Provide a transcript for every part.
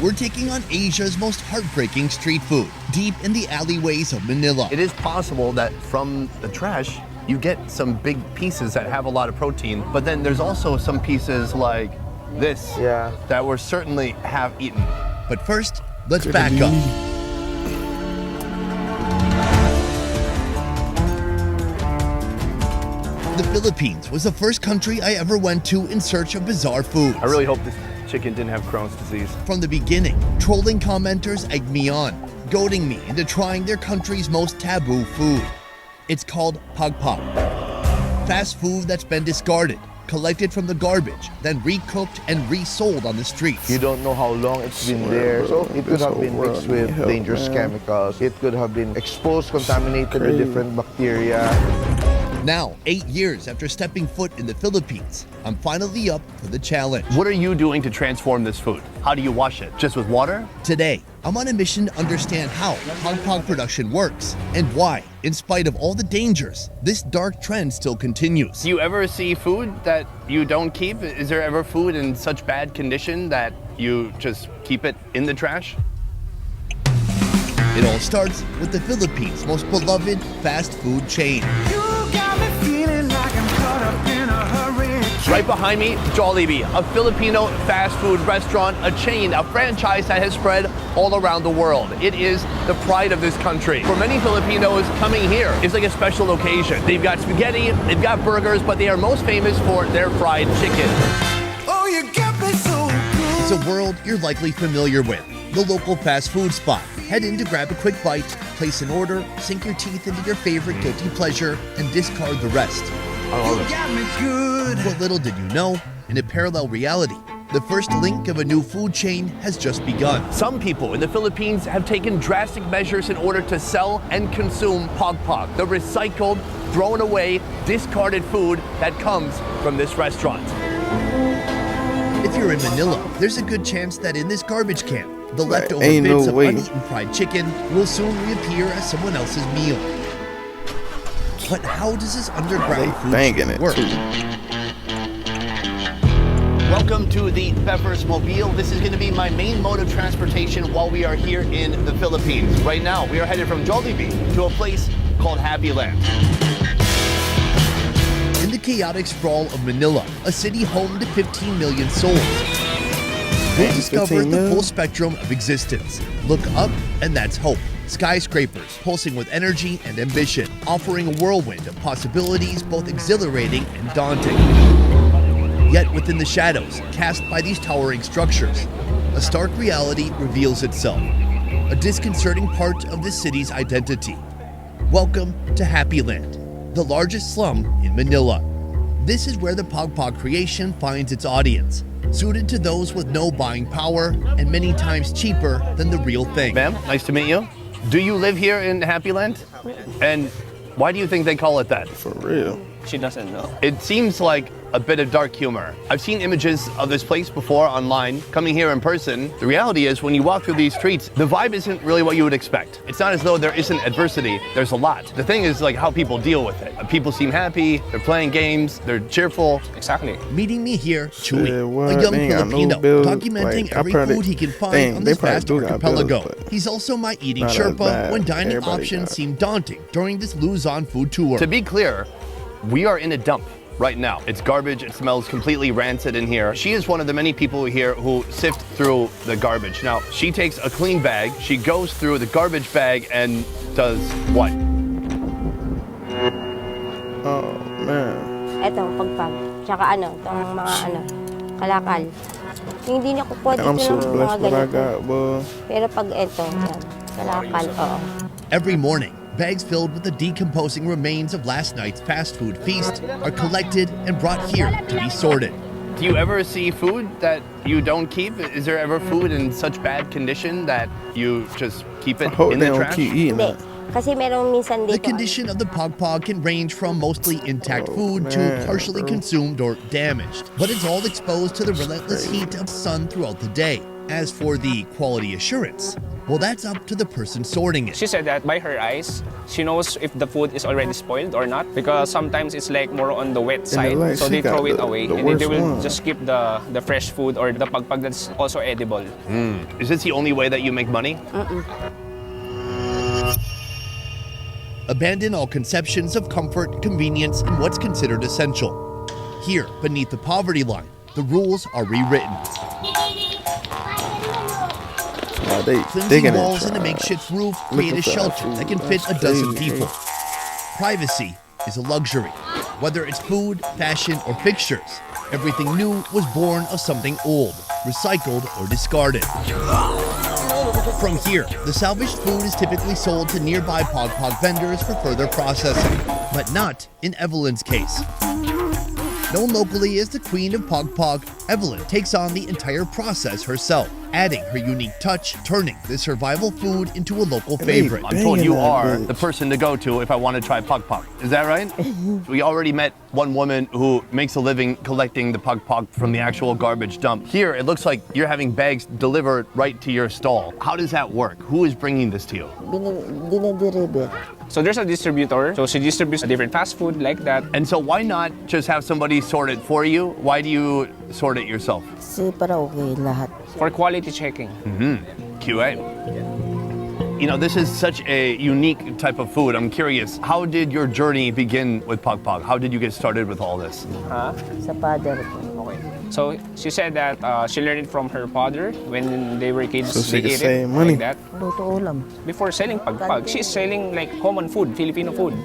We're taking on Asia's most heartbreaking street food, deep in the alleyways of Manila. It is possible that from the trash, you get some big pieces that have a lot of protein, but then there's also some pieces like this that we're certainly have eaten. But first, let's back up. The Philippines was the first country I ever went to in search of bizarre foods. I really hope this chicken didn't have Crohn's disease. From the beginning, trolling commenters egged me on, goading me into trying their country's most taboo food. It's called pagpag. Fast food that's been discarded, collected from the garbage, then recooked and resold on the streets. You don't know how long it's been there. So it could have been mixed with dangerous chemicals. It could have been exposed, contaminated with different bacteria. Now, 8 years after stepping foot in the Philippines, I'm finally up for the challenge. What are you doing to transform this food? How do you wash it? Just with water? Today, I'm on a mission to understand how pagpag production works and why, in spite of all the dangers, this dark trend still continues. Do you ever see food that you don't keep? Is there ever food in such bad condition that you just keep it in the trash? It all starts with the Philippines' most beloved fast food chain. Right behind me, Jollibee, a Filipino fast food restaurant, a chain, a franchise that has spread all around the world. It is the pride of this country. For many Filipinos, coming here is like a special occasion. They've got spaghetti, they've got burgers, but they are most famous for their fried chicken. Oh, you got me so good. It's a world you're likely familiar with, the local fast food spot. Head in to grab a quick bite, place an order, sink your teeth into your favorite guilty pleasure, and discard the rest. You got me good. What little did you know, in a parallel reality, the first link of a new food chain has just begun. Some people in the Philippines have taken drastic measures in order to sell and consume pagpag, the recycled, thrown away, discarded food that comes from this restaurant. If you're in Manila, there's a good chance that in this garbage can, the leftover ain't bits no of way. uneaten fried chicken will soon reappear as someone else's meal. But how does this underground food banging chain it work? too. Welcome to the Pepper's Mobile. This is going to be my main mode of transportation while we are here in the Philippines. Right now, we are headed from Jollibee to a place called Happyland. In the chaotic sprawl of Manila, a city home to 15 million souls, we'll discover the full spectrum of existence. Look up, and that's hope. Skyscrapers pulsing with energy and ambition, offering a whirlwind of possibilities both exhilarating and daunting. Yet within the shadows cast by these towering structures, a stark reality reveals itself, a disconcerting part of the city's identity. Welcome to Happyland, the largest slum in Manila. This is where the pagpag creation finds its audience, suited to those with no buying power and many times cheaper than the real thing. Ma'am, nice to meet you. Do you live here in Happyland? And why do you think they call it that? For real. She doesn't know. It seems like a bit of dark humor. I've seen images of this place before online. Coming here in person, the reality is when you walk through these streets, the vibe isn't really what you would expect. It's not as though there isn't adversity, there's a lot. The thing is like how people deal with it. People seem happy, they're playing games, they're cheerful. Exactly. Meeting me here, Chewy, what? a young They ain't got no Filipino, bills. documenting Like, I every probably- food he can find Dang, on they this probably vast do got archipelago. bills, but He's also my eating not as Sherpa bad. when dining Everybody options got it. seem daunting during this Luzon food tour. To be clear, we are in a dump right now. It's garbage, it smells completely rancid in here. She is one of the many people here who sift through the garbage. Now, she takes a clean bag, she goes through the garbage bag and does what? Oh man. Etong pagpag. Tsaka itong mga kalakal. Hindi niya kukuha dito I'm so ng mga blessed what I ganito. got, boy. Pero pag yan, kalakal, oo. Every morning, bags filled with the decomposing remains of last night's fast food feast are collected and brought here to be sorted. Do you ever see food that you don't keep? Is there ever food in such bad condition that you just keep I it hope in they the don't trash? keep eating Hindi. it. Kasi merong minsan The dito. condition of the pagpag can range from mostly intact food to man, partially bro. consumed or damaged, but it's all exposed to the relentless heat of sun throughout the day. As for the quality assurance, Well, that's up to the person sorting it. She said that by her eyes, she knows if the food is already spoiled or not, because sometimes it's like more on the wet side, like, so she they got throw it the away and then worst they will one. just keep the fresh food or the pagpag that's also edible. Is this the only way that you make money? Abandon all conceptions of comfort, convenience, and what's considered essential. Here, beneath the poverty line, the rules are rewritten. They Flimsy digging walls and a it, makeshift roof create a Looking for shelter food. that can fit a That's dozen crazy. people. Privacy is a luxury. Whether it's food, fashion, or fixtures, everything new was born of something old, recycled, or discarded. From here, the salvaged food is typically sold to nearby pagpag vendors for further processing, but not in Evelyn's case. Known locally as the Queen of Pagpag, Evelyn takes on the entire process herself, adding her unique touch, turning this survival food into a local favorite. I'm told you Banging that are bitch. the person to go to if I want to try pagpag. Is that right? We already met one woman who makes a living collecting the pagpag from the actual garbage dump. Here, it looks like you're having bags delivered right to your stall. How does that work? Who is bringing this to you? Dinidiribe. So there's a distributor, so she distributes different fast food like that. And so why not just have somebody sort it for you? Why do you sort it yourself? Kasi para okay lahat. For quality checking. QA. You know, this is such a unique type of food. I'm curious, how did your journey begin with pagpag? How did you get started with all this? Sa father ko. Okay. So she said that she learned it from her father when they were kids. So she they could ate it save money. like that. Luto ulam. Before selling pagpag, she's selling like common food, Filipino food.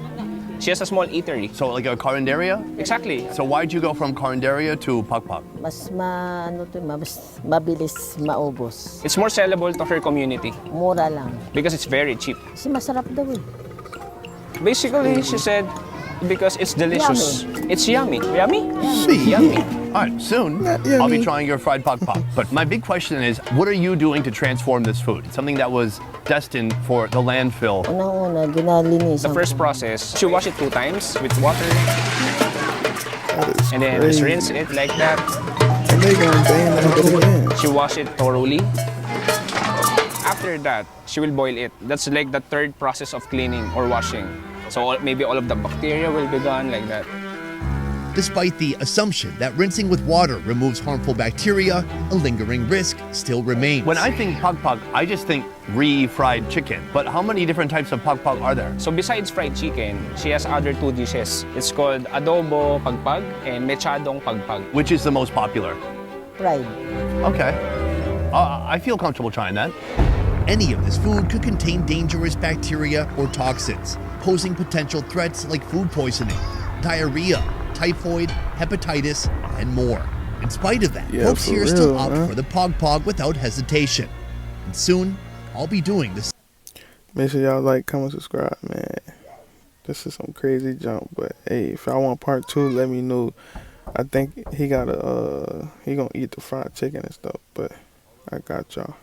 She has a small eatery. So like a carinderia? Exactly. So why'd you go from carinderia to pagpag? Mas mas mabilis maubos. It's more sellable to her community Mura lang. because it's very cheap. Kasi masarap daw eh. Basically, she said because it's delicious. It's yummy. Yummy? Shit. Yummy. All right, soon Not I'll be yummy. trying your fried pagpag. But my big question is, what are you doing to transform this food? Something that was destined for the landfill. Unang-una, ginalinisan The first process, she wash it 2 times with water That is and then crazy. just rinse it like that. And they gonna bang that bitch again. She wash it thoroughly. After that, she will boil it. That's like the 3rd process of cleaning or washing. So maybe all of the bacteria will be gone like that. Despite the assumption that rinsing with water removes harmful bacteria, a lingering risk still remains. When I think pagpag, I just think refried chicken. But how many different types of pagpag are there? So besides fried chicken, she has other 2 dishes. It's called adobo pagpag and mechadong pagpag. Which is the most popular? fried. Okay. I feel comfortable trying that. Any of this food could contain dangerous bacteria or toxins, posing potential threats like food poisoning, diarrhea, typhoid, hepatitis, and more. In spite of that, Yeah, folks for here still real, opt man. for the pagpag without hesitation. And soon, I'll be doing this. Make sure y'all like, comment, subscribe, man. This is some crazy jump, but hey, if y'all want part 2, let me know. I think he gonna eat the fried chicken and stuff, but I got y'all.